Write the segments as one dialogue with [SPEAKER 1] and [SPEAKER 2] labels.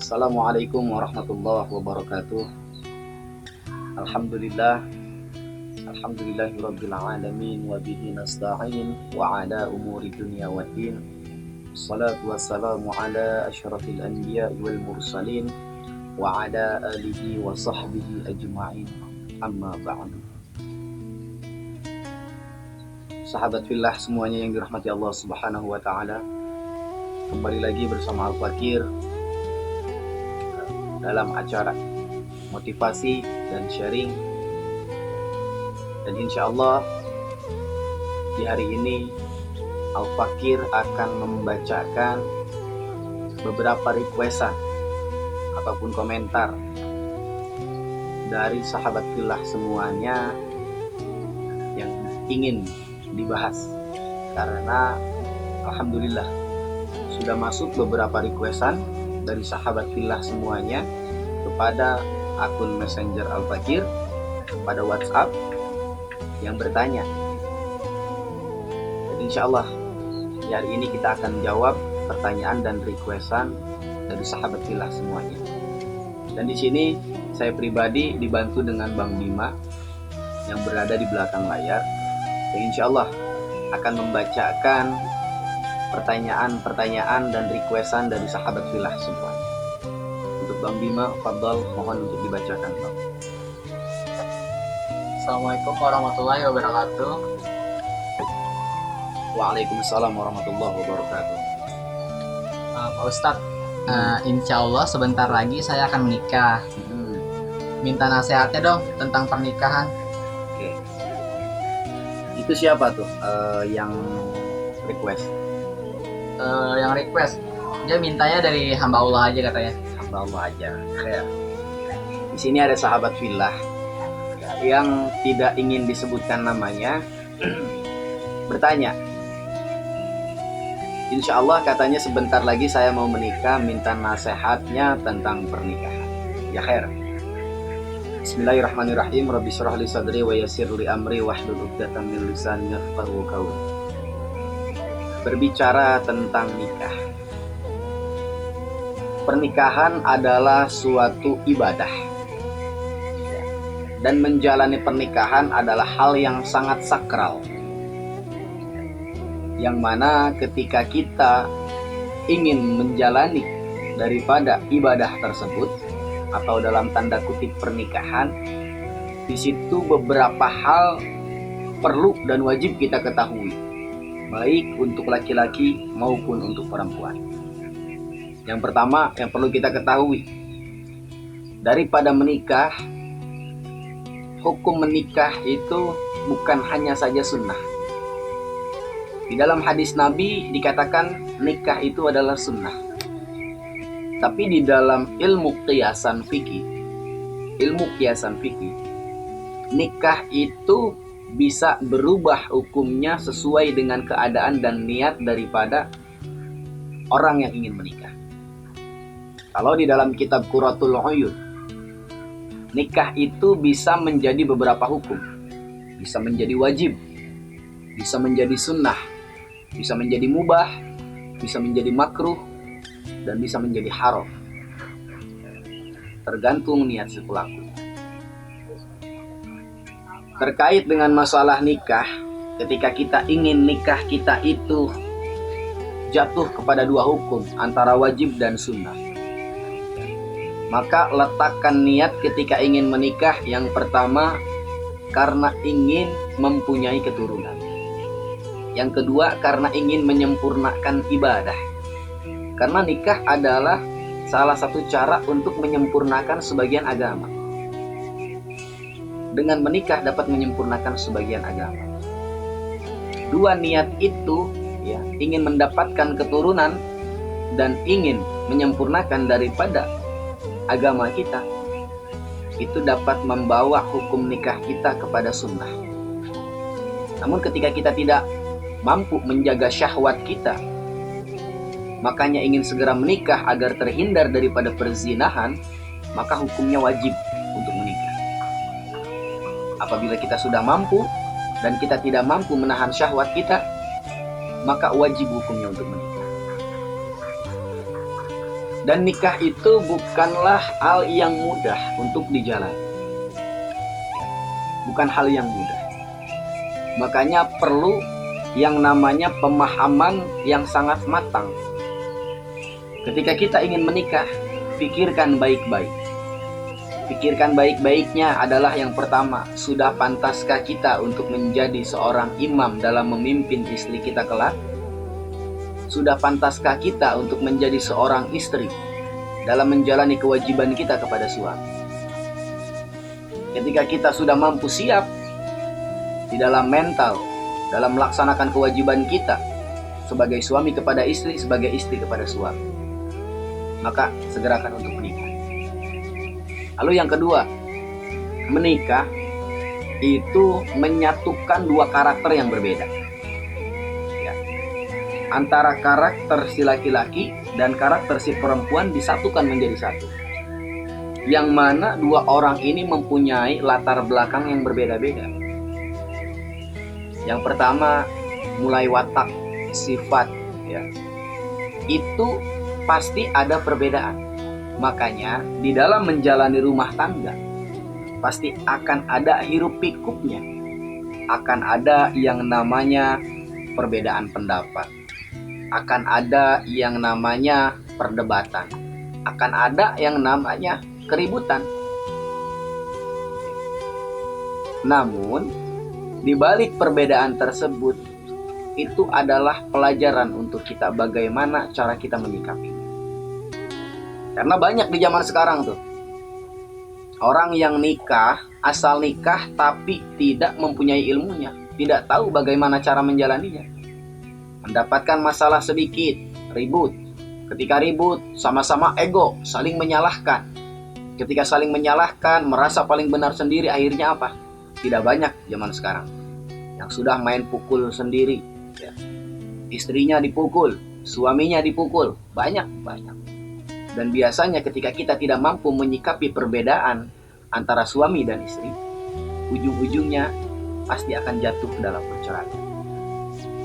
[SPEAKER 1] Assalamualaikum warahmatullahi wabarakatuh. Alhamdulillah, alhamdulillahirabbil alamin wa bihi nasta'in wa ala umuri dunya waddin. Wassalatu wassalamu ala asyrafil anbiya'i wal mursalin wa ala alihi wa sahbihi ajma'in. Amma ba'du. Sahabat fillah semuanya yang dirahmati Allah Subhanahu wa taala. Kembali lagi bersama Al-Fakir dalam acara motivasi dan sharing, dan insya Allah di hari ini Al-Fakir akan membacakan beberapa requestan ataupun komentar dari sahabat fillah semuanya yang ingin dibahas, karena alhamdulillah sudah masuk beberapa requestan dari sahabat fillah semuanya kepada akun Messenger Al-Fakir, pada WhatsApp, yang bertanya. Dan insya Allah di hari ini kita akan jawab pertanyaan dan requestan dari sahabat fillah semuanya. Dan di sini saya pribadi dibantu dengan Bang Bima yang berada di belakang layar, yang insya Allah akan membacakan pertanyaan-pertanyaan dan requestan dari sahabat fillah semuanya. Untuk Bang Bima, fadhal, mohon untuk dibacakan, Bang.
[SPEAKER 2] Assalamualaikum warahmatullahi wabarakatuh.
[SPEAKER 1] Waalaikumsalam warahmatullahi wabarakatuh.
[SPEAKER 2] Pak Ustadz, insya Allah sebentar lagi saya akan menikah. Minta nasihatnya dong tentang pernikahan.
[SPEAKER 1] Oke. Itu siapa tuh yang request?
[SPEAKER 2] Yang request, dia mintanya dari hamba Allah aja katanya.
[SPEAKER 1] Hamba Allah aja. Ya. Di sini ada sahabat fillah yang tidak ingin disebutkan namanya bertanya. Insya Allah katanya sebentar lagi saya mau menikah, minta nasihatnya tentang pernikahan. Ya khair. Bismillahirrahmanirrahim. Rabbi shrah li sadri wa yassir li amri wahlul 'uqdatam min lisani yafqahu qawli. Berbicara tentang nikah. Pernikahan adalah suatu ibadah. Dan menjalani pernikahan adalah hal yang sangat sakral. Yang mana ketika kita ingin menjalani daripada ibadah tersebut, atau dalam tanda kutip pernikahan, di situ beberapa hal perlu dan wajib kita ketahui, baik untuk laki-laki maupun untuk perempuan. Yang pertama yang perlu kita ketahui, daripada menikah, hukum menikah itu bukan hanya saja sunnah. Di dalam hadis Nabi dikatakan nikah itu adalah sunnah. Tapi di dalam ilmu kiasan fikih, nikah itu bisa berubah hukumnya sesuai dengan keadaan dan niat daripada orang yang ingin menikah. Kalau di dalam kitab Qurratul Uyun, nikah itu bisa menjadi beberapa hukum. Bisa menjadi wajib, bisa menjadi sunnah, bisa menjadi mubah, bisa menjadi makruh, dan bisa menjadi haram. Tergantung niat si pelaku. Terkait dengan masalah nikah, ketika kita ingin nikah kita itu jatuh kepada dua hukum, antara wajib dan sunnah, maka letakkan niat ketika ingin menikah. Yang pertama, karena ingin mempunyai keturunan. Yang kedua, karena ingin menyempurnakan ibadah. Karena nikah adalah salah satu cara untuk menyempurnakan sebagian agama. Dengan menikah dapat menyempurnakan sebagian agama. Dua niat itu, ya, ingin mendapatkan keturunan dan ingin menyempurnakan daripada agama kita, itu dapat membawa hukum nikah kita kepada sunnah. Namun ketika kita tidak mampu menjaga syahwat kita, makanya ingin segera menikah agar terhindar daripada perzinahan, maka hukumnya wajib untuk menikah. Apabila kita sudah mampu dan kita tidak mampu menahan syahwat kita, maka wajib hukumnya untuk menikah. Dan nikah itu bukanlah hal yang mudah untuk dijalani. Bukan hal yang mudah. Makanya perlu yang namanya pemahaman yang sangat matang. Ketika kita ingin menikah, pikirkan baik-baik. Pikirkan baik-baiknya adalah yang pertama, sudah pantaskah kita untuk menjadi seorang imam dalam memimpin istri kita kelak? Sudah pantaskah kita untuk menjadi seorang istri dalam menjalani kewajiban kita kepada suami? Ketika kita sudah mampu siap di dalam mental, dalam melaksanakan kewajiban kita sebagai suami kepada istri, sebagai istri kepada suami, maka segerakan untuk menikah. Lalu yang kedua, menikah itu menyatukan dua karakter yang berbeda. Antara karakter si laki-laki dan karakter si perempuan disatukan menjadi satu. Yang mana dua orang ini mempunyai latar belakang yang berbeda-beda. Yang pertama, mulai watak, sifat, ya. Itu pasti ada perbedaan. Makanya di dalam menjalani rumah tangga pasti akan ada hiruk pikuknya. Akan ada yang namanya perbedaan pendapat. Akan ada yang namanya perdebatan, akan ada yang namanya keributan. Namun, di balik perbedaan tersebut, itu adalah pelajaran untuk kita bagaimana cara kita menyikapi. Karena banyak di zaman sekarang tuh, orang yang nikah, asal nikah tapi tidak mempunyai ilmunya, tidak tahu bagaimana cara menjalaninya. Mendapatkan masalah sedikit, ribut. Ketika ribut, sama-sama ego, saling menyalahkan. Ketika saling menyalahkan, merasa paling benar sendiri, akhirnya apa? Tidak banyak zaman sekarang yang sudah main pukul sendiri, ya. Istrinya dipukul, suaminya dipukul, banyak. Dan biasanya ketika kita tidak mampu menyikapi perbedaan antara suami dan istri, ujung-ujungnya pasti akan jatuh dalam perceraian.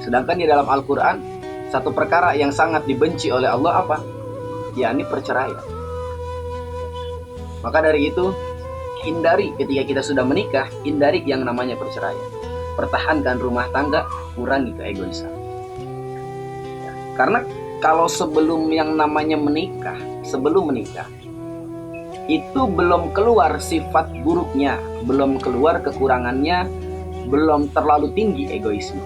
[SPEAKER 1] Sedangkan di dalam Al-Quran, satu perkara yang sangat dibenci oleh Allah apa? Yakni perceraian. Maka dari itu, hindari ketika kita sudah menikah, hindari yang namanya perceraian. Pertahankan rumah tangga, kurangi keegoisan. Ya, karena kalau sebelum yang namanya menikah, sebelum menikah, itu belum keluar sifat buruknya, belum keluar kekurangannya, belum terlalu tinggi egoisme.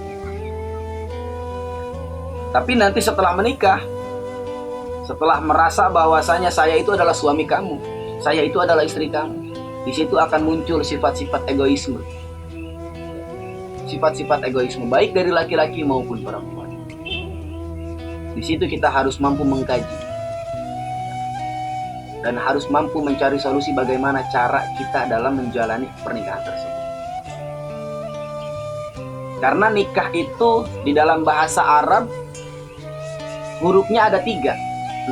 [SPEAKER 1] Tapi nanti setelah menikah, setelah merasa bahwasanya saya itu adalah suami kamu, saya itu adalah istri kamu, di situ akan muncul sifat-sifat egoisme. Sifat-sifat egoisme baik dari laki-laki maupun perempuan. Di situ kita harus mampu mengkaji dan harus mampu mencari solusi bagaimana cara kita dalam menjalani pernikahan tersebut. Karena nikah itu di dalam bahasa Arab hurufnya ada 3,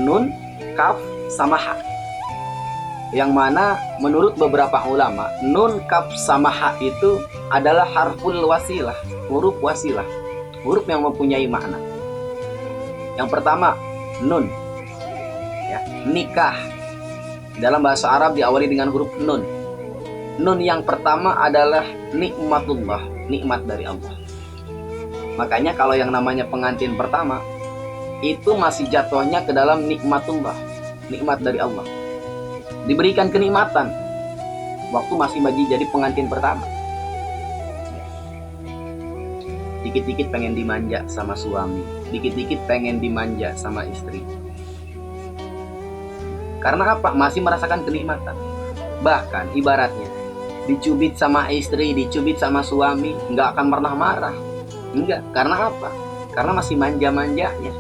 [SPEAKER 1] nun, kaf, sama ha. Yang mana menurut beberapa ulama, nun, kaf, sama ha itu adalah harful wasilah, huruf wasilah, huruf yang mempunyai makna. Yang pertama, nun, ya, nikah. Dalam bahasa Arab diawali dengan huruf nun. Nun yang pertama adalah nikmatullah, nikmat dari Allah. Makanya kalau yang namanya pengantin pertama, itu masih jatuhnya ke dalam nikmatullah, nikmat dari Allah. Diberikan kenikmatan waktu masih jadi pengantin pertama. Dikit-dikit pengen dimanja sama suami, dikit-dikit pengen dimanja sama istri. Karena apa? Masih merasakan kenikmatan. Bahkan ibaratnya dicubit sama istri, dicubit sama suami, nggak akan pernah marah. Enggak, karena apa? Karena masih manja-manjanya.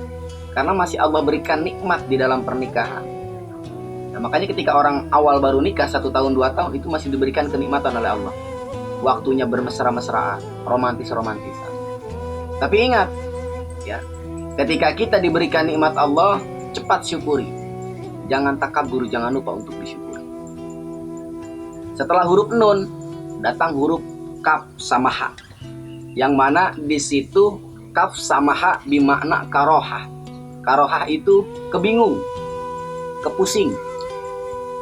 [SPEAKER 1] Karena masih Allah berikan nikmat di dalam pernikahan. Nah, makanya ketika orang awal baru nikah 1 tahun 2 tahun itu masih diberikan kenikmatan oleh Allah. Waktunya bermesra-mesraan, romantis-romantisan. Tapi ingat, ya, ketika kita diberikan nikmat Allah, cepat syukuri. Jangan takabur, jangan lupa untuk disyukuri. Setelah huruf nun, datang huruf kaf sama ha. Yang mana di situ kaf sama ha bermakna karohah. Karohah itu kebingung. kepusing.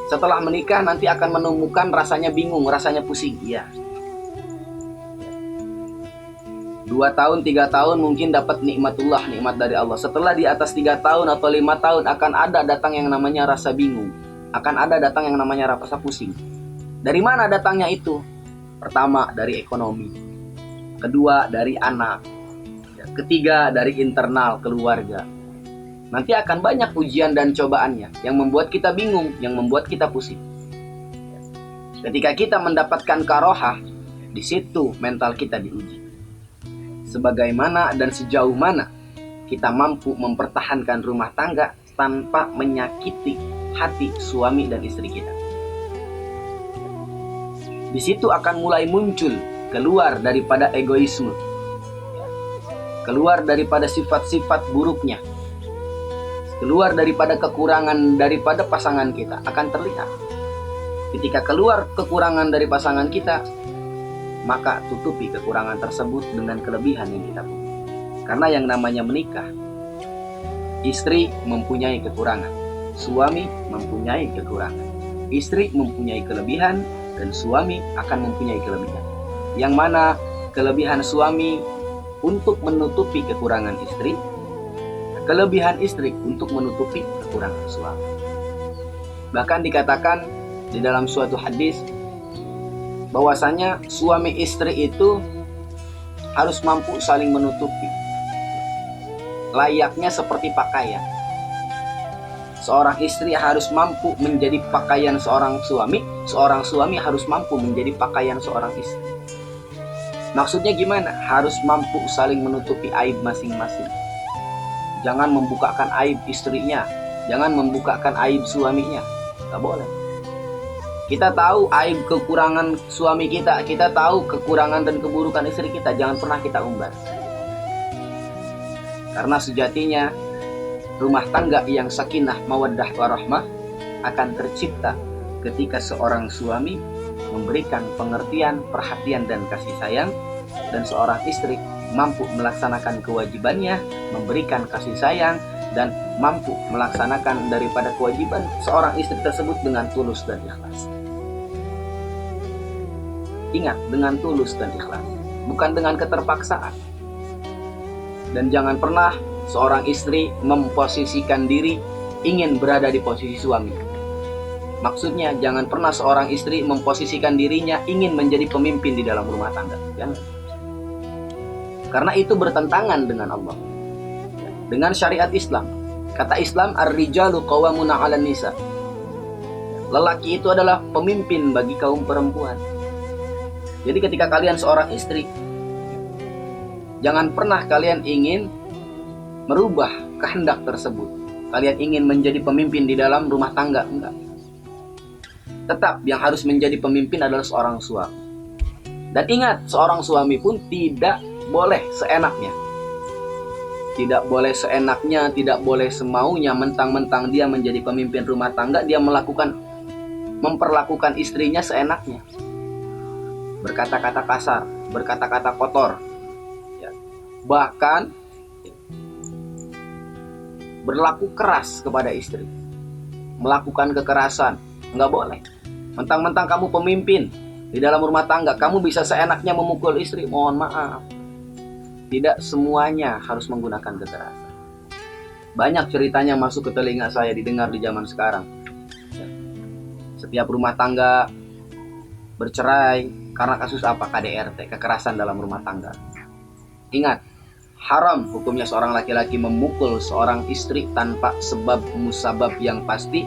[SPEAKER 1] Setelah menikah nanti akan menemukan rasanya bingung, rasanya pusing. Iya. 2 tahun, 3 tahun mungkin dapat nikmatullah, nikmat dari Allah. Setelah di atas 3 tahun atau 5 tahun akan ada datang yang namanya rasa bingung. Akan ada datang yang namanya rasa pusing. Dari mana datangnya itu? Pertama, dari ekonomi. Kedua, dari anak. Ketiga, dari internal keluarga. Nanti akan banyak ujian dan cobaannya yang membuat kita bingung, yang membuat kita pusing. Ketika kita mendapatkan karohah, di situ mental kita diuji. Sebagaimana dan sejauh mana kita mampu mempertahankan rumah tangga tanpa menyakiti hati suami dan istri kita. Di situ akan mulai muncul keluar daripada egoisme, keluar daripada sifat-sifat buruknya, keluar daripada kekurangan daripada pasangan kita akan terlihat. Ketika keluar kekurangan dari pasangan kita, maka tutupi kekurangan tersebut dengan kelebihan yang kita punya. Karena yang namanya menikah, istri mempunyai kekurangan, suami mempunyai kekurangan. Istri mempunyai kelebihan dan suami akan mempunyai kelebihan. Yang mana kelebihan suami untuk menutupi kekurangan istri, kelebihan istri untuk menutupi kekurangan suami. Bahkan dikatakan di dalam suatu hadis bahwasanya suami istri itu harus mampu saling menutupi. Layaknya seperti pakaian. Seorang istri harus mampu menjadi pakaian seorang suami harus mampu menjadi pakaian seorang istri. Maksudnya gimana? Harus mampu saling menutupi aib masing-masing. Jangan membukakan aib istrinya, jangan membukakan aib suaminya. Gak boleh. Kita tahu aib kekurangan suami kita tahu kekurangan dan keburukan istri kita, jangan pernah kita umbar. Karena sejatinya rumah tangga yang sakinah, mawaddah, warahmah akan tercipta ketika seorang suami memberikan pengertian, perhatian, dan kasih sayang, dan seorang istri mampu melaksanakan kewajibannya, memberikan kasih sayang, dan mampu melaksanakan daripada kewajiban seorang istri tersebut dengan tulus dan ikhlas. Ingat, dengan tulus dan ikhlas, bukan dengan keterpaksaan. Dan jangan pernah seorang istri memposisikan diri ingin berada di posisi suami. Maksudnya, jangan pernah seorang istri memposisikan dirinya ingin menjadi pemimpin di dalam rumah tangga. Jangan. Karena itu bertentangan dengan Allah, dengan syariat Islam. Kata Islam, ar-rijalu qawwamuna 'alan nisa. Lelaki itu adalah pemimpin bagi kaum perempuan. Jadi ketika kalian seorang istri, jangan pernah kalian ingin merubah kehendak tersebut. Kalian ingin menjadi pemimpin di dalam rumah tangga, enggak. Tetap yang harus menjadi pemimpin adalah seorang suami. Dan ingat, seorang suami pun tidak boleh seenaknya. Tidak boleh seenaknya, tidak boleh semaunya, mentang-mentang dia menjadi pemimpin rumah tangga, dia memperlakukan istrinya seenaknya. Berkata-kata kasar, berkata-kata kotor, ya. Bahkan berlaku keras kepada istri, melakukan kekerasan, nggak boleh. Mentang-mentang kamu pemimpin di dalam rumah tangga, kamu bisa seenaknya memukul istri, mohon maaf. Tidak semuanya harus menggunakan kekerasan. Banyak ceritanya masuk ke telinga saya, didengar di zaman sekarang. Setiap rumah tangga bercerai karena kasus apa? KDRT, kekerasan dalam rumah tangga. Ingat, haram hukumnya seorang laki-laki memukul seorang istri tanpa sebab musabab yang pasti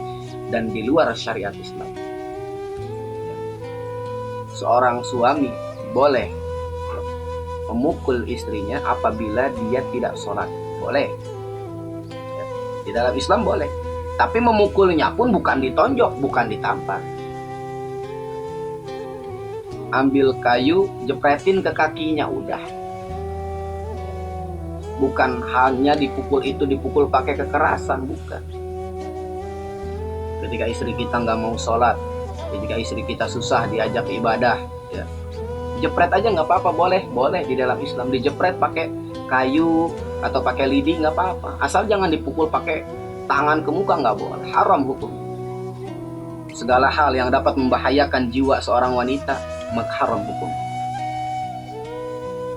[SPEAKER 1] dan di luar syariat Islam. Seorang suami boleh memukul istrinya apabila dia tidak sholat. Boleh. Di dalam Islam boleh. Tapi memukulnya pun bukan ditonjok, bukan ditampar. Ambil kayu, jepretin ke kakinya, udah. Bukan hanya dipukul itu, dipukul pakai kekerasan, bukan. Ketika istri kita nggak mau sholat, ketika istri kita susah diajak ibadah, ya, jepret aja nggak apa-apa, boleh di dalam Islam dijepret pakai kayu atau pakai lidi nggak apa-apa, asal jangan dipukul pakai tangan ke muka nggak boleh, haram hukum. Segala hal yang dapat membahayakan jiwa seorang wanita, maka haram hukum.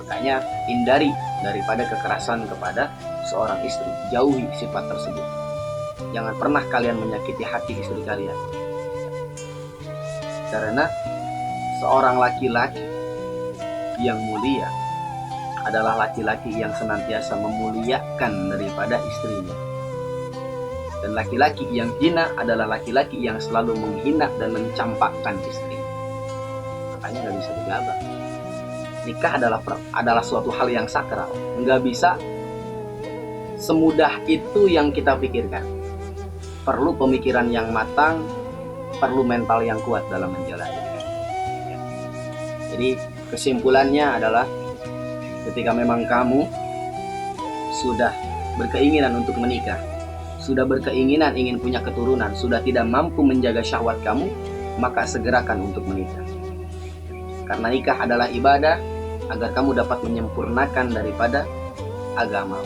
[SPEAKER 1] Makanya hindari daripada kekerasan kepada seorang istri, jauhi sifat tersebut. Jangan pernah kalian menyakiti hati istri kalian, karena seorang laki-laki yang mulia adalah laki-laki yang senantiasa memuliakan daripada istrinya. Dan laki-laki yang hina adalah laki-laki yang selalu menghina dan mencampakkan istri. Makanya nggak bisa digabah. Nikah adalah suatu hal yang sakral. Nggak bisa semudah itu yang kita pikirkan. Perlu pemikiran yang matang, perlu mental yang kuat dalam menjalani. Jadi kesimpulannya adalah, ketika memang kamu sudah berkeinginan untuk menikah, sudah berkeinginan ingin punya keturunan, sudah tidak mampu menjaga syahwat kamu, maka segerakan untuk menikah. Karena nikah adalah ibadah agar kamu dapat menyempurnakan daripada agama,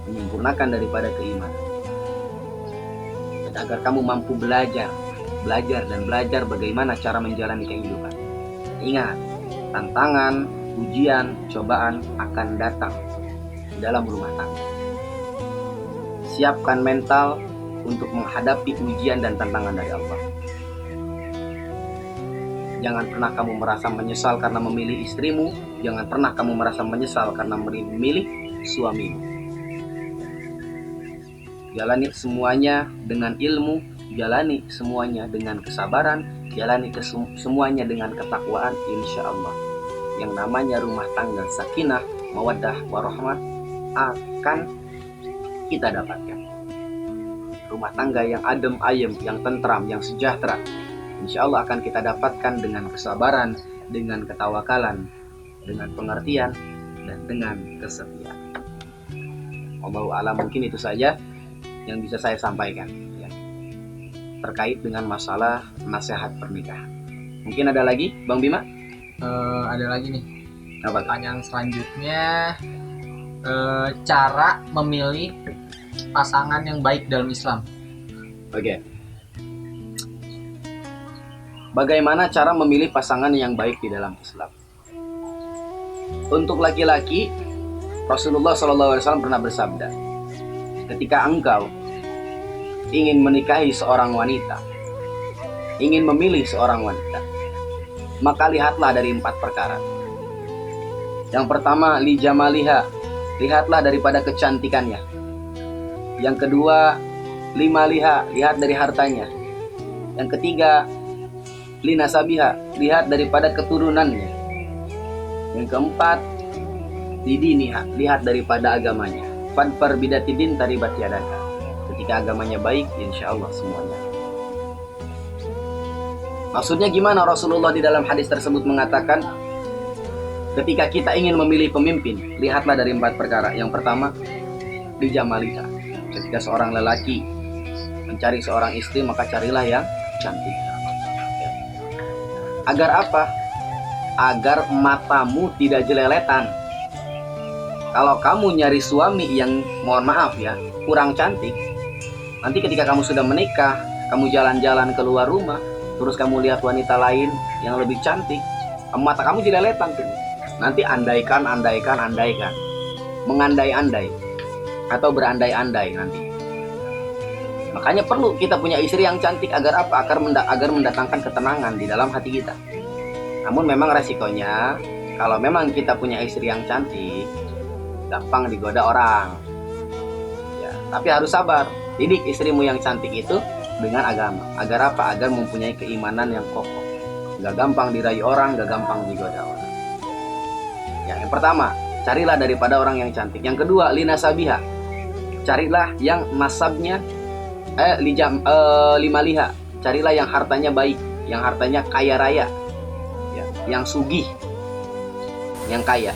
[SPEAKER 1] menyempurnakan daripada keimanan. Dan agar kamu mampu belajar bagaimana cara menjalani kehidupan. Ingat, tantangan, ujian, cobaan akan datang dalam rumah tangga. Siapkan mental untuk menghadapi ujian dan tantangan dari Allah. Jangan pernah kamu merasa menyesal karena memilih istrimu. Jangan pernah kamu merasa menyesal karena memilih suamimu. Jalani semuanya dengan ilmu, jalani semuanya dengan kesabaran, jalani semuanya dengan ketakwaan, insya Allah. Yang namanya rumah tangga sakinah, mawaddah, warahmah akan kita dapatkan. Rumah tangga yang adem ayem, yang tentram, yang sejahtera, insya Allah akan kita dapatkan dengan kesabaran, dengan ketawakalan, dengan pengertian, dan dengan kesetiaan. Wallahu a'lam, mungkin itu saja yang bisa saya sampaikan ya, terkait dengan masalah nasihat pernikahan. Mungkin ada lagi, Bang Bima?
[SPEAKER 2] Ada lagi nih.
[SPEAKER 1] Apa?
[SPEAKER 2] Pertanyaan selanjutnya, cara memilih pasangan yang baik dalam Islam.
[SPEAKER 1] Oke. Bagaimana cara memilih pasangan yang baik di dalam Islam? Untuk laki-laki, Rasulullah SAW pernah bersabda, ketika engkau ingin menikahi seorang wanita, ingin memilih seorang wanita, maka lihatlah dari 4 perkara. Yang pertama, li jamaliha, lihatlah daripada kecantikannya. Yang kedua, li maliha, lihat dari hartanya. Yang ketiga, li nasabiha, lihat daripada keturunannya. Yang keempat, li diniha, lihat daripada agamanya. Fadfar bidatidin taribat yadaka. Ketika agamanya baik, insya Allah semuanya. Maksudnya gimana? Rasulullah di dalam hadis tersebut mengatakan, ketika kita ingin memilih pemimpin, lihatlah dari 4 perkara. Yang pertama, li jamalika. Ketika seorang lelaki mencari seorang istri, maka carilah yang cantik. Agar apa? Agar matamu tidak jeleletan. Kalau kamu nyari suami yang, mohon maaf ya, kurang cantik, nanti ketika kamu sudah menikah, kamu jalan-jalan keluar rumah, terus kamu lihat wanita lain yang lebih cantik, mata kamu jeleletan tuh. Nanti andaikan, mengandai-andai, atau berandai-andai nanti. Makanya perlu kita punya istri yang cantik, agar apa? Agar mendatangkan ketenangan di dalam hati kita. Namun memang resikonya, kalau memang kita punya istri yang cantik, gampang digoda orang ya, tapi harus sabar. Didik istrimu yang cantik itu dengan agama. Agar apa? Agar mempunyai keimanan yang kokoh. Gak gampang dirayu orang, gak gampang digoda orang ya. Yang pertama, carilah daripada orang yang cantik. Yang kedua, lina sabiha, carilah yang nasabnya limaliha, carilah yang hartanya baik, yang hartanya kaya raya ya, yang sugih, yang kaya.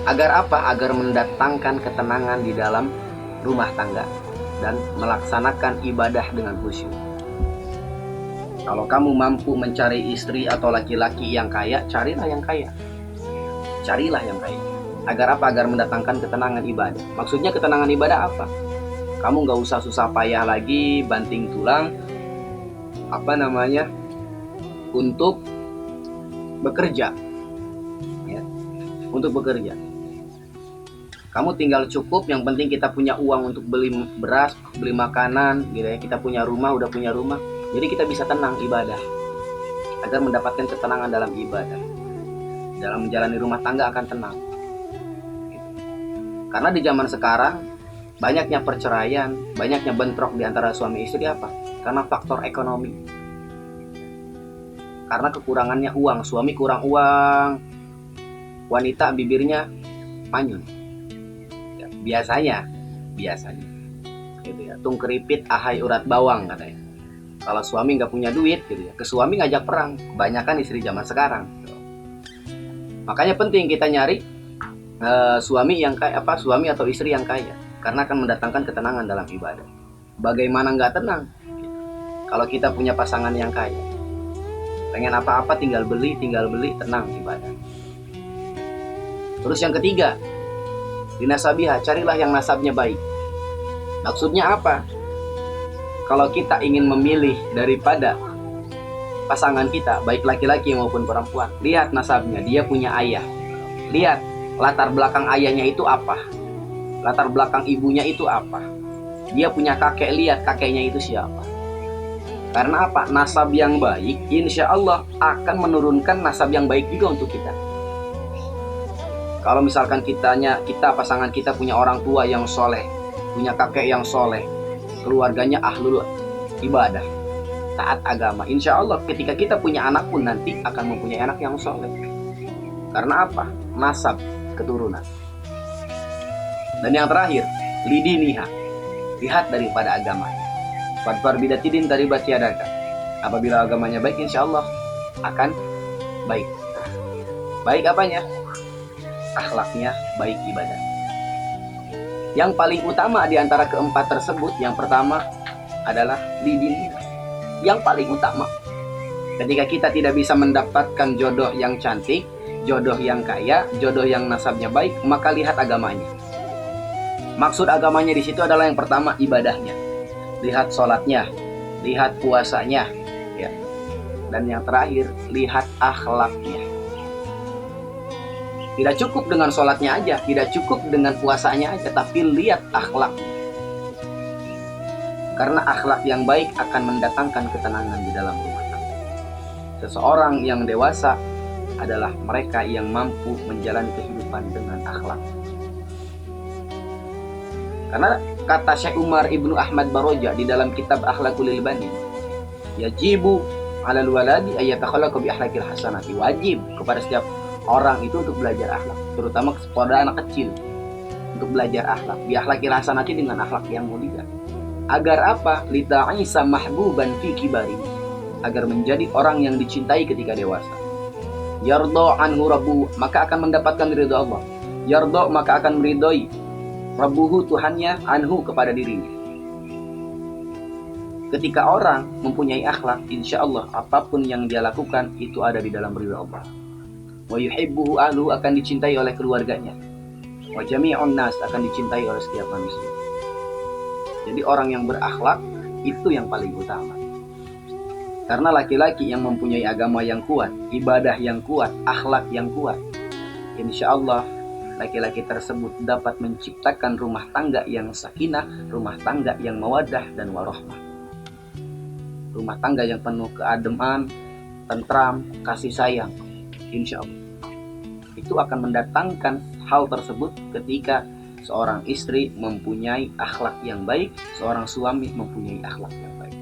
[SPEAKER 1] Agar apa? Agar mendatangkan ketenangan di dalam rumah tangga dan melaksanakan ibadah dengan khusyuk. Kalau kamu mampu mencari istri atau laki-laki yang kaya, carilah yang kaya. Carilah yang kaya. Agar apa? Agar mendatangkan ketenangan ibadah. Maksudnya ketenangan ibadah apa? Kamu nggak usah susah payah lagi banting tulang untuk bekerja, ya, untuk bekerja. Kamu tinggal cukup, yang penting kita punya uang untuk beli beras, beli makanan, gitu ya. Kita punya rumah, udah punya rumah, jadi kita bisa tenang ibadah, agar mendapatkan ketenangan dalam ibadah. Dalam menjalani rumah tangga akan tenang. Gitu. Karena di zaman sekarang banyaknya perceraian, banyaknya bentrok di antara suami istri apa? Karena faktor ekonomi. Karena kekurangannya uang, suami kurang uang, wanita bibirnya manyun. Biasanya gitu ya, tung keripit ahai urat bawang katanya. Kalau suami nggak punya duit gitu ya, ke suami ngajak perang. Kebanyakan istri zaman sekarang gitu. Makanya penting kita nyari suami yang kaya, suami atau istri yang kaya, karena akan mendatangkan ketenangan dalam ibadah. Bagaimana nggak tenang kalau kita punya pasangan yang kaya? Pengen apa-apa tinggal beli, tenang ibadah. Terus yang ketiga, dinasabiha, carilah yang nasabnya baik. Maksudnya apa? Kalau kita ingin memilih daripada pasangan kita, baik laki-laki maupun perempuan, lihat nasabnya, dia punya ayah. Lihat latar belakang ayahnya itu apa, latar belakang ibunya itu apa. Dia punya kakek, lihat kakeknya itu siapa. Karena apa? Nasab yang baik, insya Allah akan menurunkan nasab yang baik juga untuk kita. Kalau misalkan kita pasangan kita punya orang tua yang soleh, punya kakek yang soleh, keluarganya ahlul ibadah, taat agama, insya Allah ketika kita punya anak pun nanti akan mempunyai anak yang soleh. Karena apa? Nasab, keturunan. Dan yang terakhir, lidiniha, lihat daripada agamanya. Fadfar bidatidin taribat yadaka. Apabila agamanya baik, insya Allah akan baik. Baik apanya? Akhlaknya baik, ibadah. Yang paling utama di antara keempat tersebut, yang pertama adalah lidiniha. Yang paling utama, ketika kita tidak bisa mendapatkan jodoh yang cantik, jodoh yang kaya, jodoh yang nasabnya baik, maka lihat agamanya. Maksud agamanya di situ adalah yang pertama ibadahnya, lihat sholatnya, lihat puasanya, ya. Dan yang terakhir, lihat akhlaknya. Tidak cukup dengan sholatnya aja, tidak cukup dengan puasanya aja, tapi lihat akhlaknya. Karena akhlak yang baik akan mendatangkan ketenangan di dalam rumah tangga. Seseorang yang dewasa adalah mereka yang mampu menjalani kehidupan dengan akhlak. Karena kata Syekh Umar Ibnu Ahmad Baroja di dalam kitab Akhlaqul Ilbani, yajibu 'alal waladi ayyatakhallaqa bi akhlaqil hasanati. Wajib kepada setiap orang itu untuk belajar akhlak, terutama kepada anak kecil, untuk belajar akhlak, bi akhlaqil hasanati, dengan akhlak yang mulia. Agar apa? Lita'isa mahbuban fi kibari, agar menjadi orang yang dicintai ketika dewasa. Yardo anhu rabbuhu, maka akan mendapatkan ridha Allah. Yardo, maka akan meridhoi rabbuhu, Tuhannya, anhu, kepada dirinya. Ketika orang mempunyai akhlak, insya Allah apapun yang dia lakukan itu ada di dalam ridha Allah. Wa yuhibbuhu ahluhu, akan dicintai oleh keluarganya. Wa jami'un nas, akan dicintai oleh setiap manusia. Jadi orang yang berakhlak itu yang paling utama. Karena laki-laki yang mempunyai agama yang kuat, ibadah yang kuat, akhlak yang kuat, insya Allah laki-laki tersebut dapat menciptakan rumah tangga yang sakinah, rumah tangga yang mawaddah dan warahmah. Rumah tangga yang penuh keademan, tentram, kasih sayang, insya Allah. Itu akan mendatangkan hal tersebut ketika seorang istri mempunyai akhlak yang baik, seorang suami mempunyai akhlak yang baik.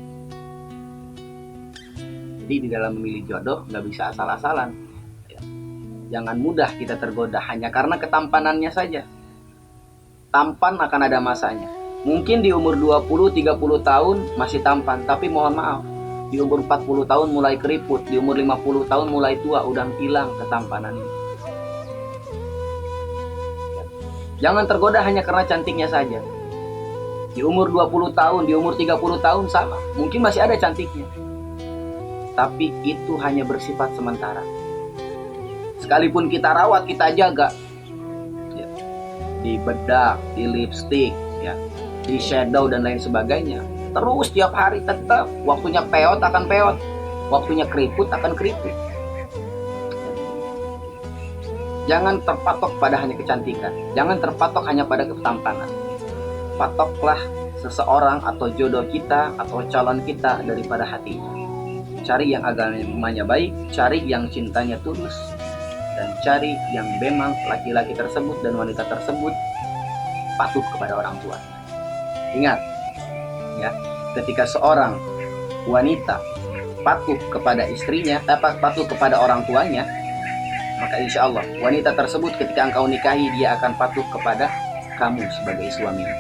[SPEAKER 1] Jadi di dalam memilih jodoh nggak bisa asal-asalan. Jangan mudah kita tergoda hanya karena ketampanannya saja. Tampan akan ada masanya. Mungkin di umur 20-30 tahun masih tampan, tapi mohon maaf, di umur 40 tahun mulai keriput, di umur 50 tahun mulai tua, udah hilang ketampanan ini. Jangan tergoda hanya karena cantiknya saja. Di umur 20 tahun, di umur 30 tahun sama, mungkin masih ada cantiknya. Tapi itu hanya bersifat sementara. Sekalipun kita rawat, kita jaga, ya, di bedak, di lipstik, ya, di shadow dan lain sebagainya. Terus tiap hari tetap waktunya peot akan peot, waktunya keriput akan keriput. Jangan terpatok pada hanya kecantikan, jangan terpatok hanya pada ketampanan. Patoklah seseorang atau jodoh kita atau calon kita daripada hatinya. Cari yang agamanya baik, cari yang cintanya tulus, dan cari yang memang laki-laki tersebut dan wanita tersebut patuh kepada orang tua. Ingat, ya, ketika seorang wanita patuh kepada istrinya, patuh kepada orang tuanya, maka insya Allah wanita tersebut ketika engkau nikahi dia akan patuh kepada kamu sebagai suaminya.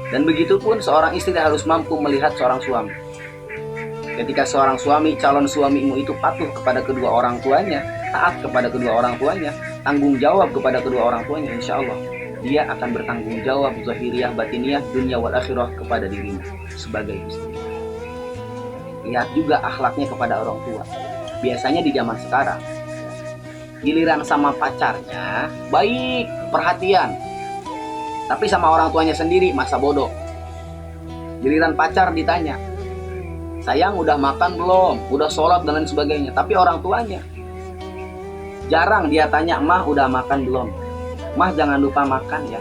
[SPEAKER 1] Dan begitupun seorang istri harus mampu melihat seorang suami. Ketika seorang suami, calon suamimu itu patuh kepada kedua orang tuanya, taat kepada kedua orang tuanya, tanggung jawab kepada kedua orang tuanya, insya Allah dia akan bertanggung jawab zahiriyah batiniyah dunia wal akhirah kepada dirimu sebagai istri. Lihat juga akhlaknya kepada orang tua. Biasanya di zaman sekarang, giliran sama pacarnya baik, perhatian, tapi sama orang tuanya sendiri masa bodoh. Giliran pacar ditanya, sayang udah makan belum, udah sholat dan lain sebagainya, tapi orang tuanya jarang dia tanya, mah udah makan belum, mah jangan lupa makan ya,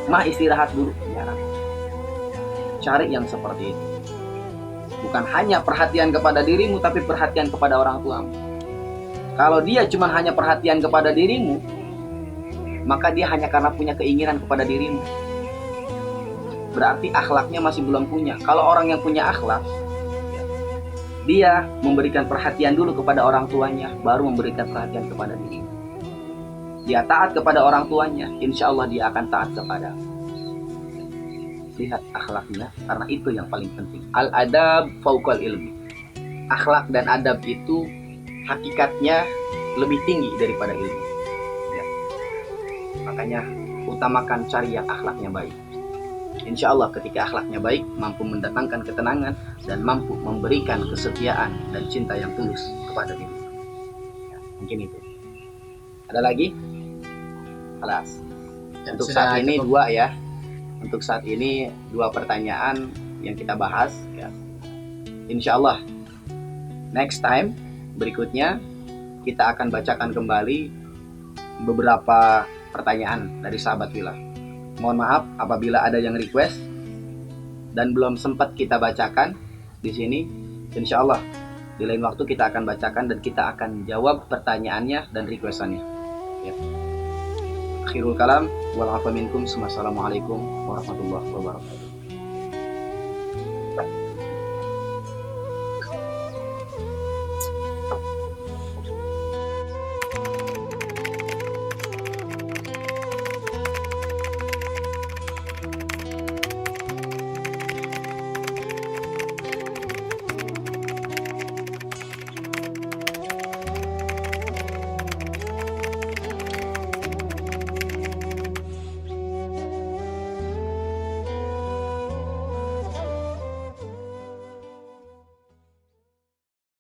[SPEAKER 1] mah istirahat dulu. Jarang. Cari yang seperti itu. Bukan hanya perhatian kepada dirimu, tapi perhatian kepada orang tuamu. Kalau dia cuma hanya perhatian kepada dirimu, maka dia hanya karena punya keinginan kepada dirimu. Berarti akhlaknya masih belum punya. Kalau orang yang punya akhlak, dia memberikan perhatian dulu kepada orang tuanya, baru memberikan perhatian kepada dirimu. Dia taat kepada orang tuanya, insya Allah dia akan taat kepada. Lihat akhlaknya, karena itu yang paling penting. Al-adab fauqal ilmi. Akhlak dan adab itu hakikatnya lebih tinggi daripada ilmu. Ya. Makanya utamakan cari yang akhlaknya baik. Insya Allah ketika akhlaknya baik, mampu mendatangkan ketenangan dan mampu memberikan kesetiaan dan cinta yang tulus kepada diri. Ya, mungkin itu. Ada lagi? Alas. Untuk saat ini cukup. Dua ya. Untuk saat ini 2 pertanyaan yang kita bahas ya. Insya Allah next time berikutnya kita akan bacakan kembali beberapa pertanyaan dari sahabat Villa. Mohon maaf apabila ada yang request dan belum sempat kita bacakan di sini. Insya Allah di lain waktu kita akan bacakan dan kita akan jawab pertanyaannya dan requestannya ya. Akhirul kalam wal afa minkum. Wassalamualaikum warahmatullahi wabarakatuh.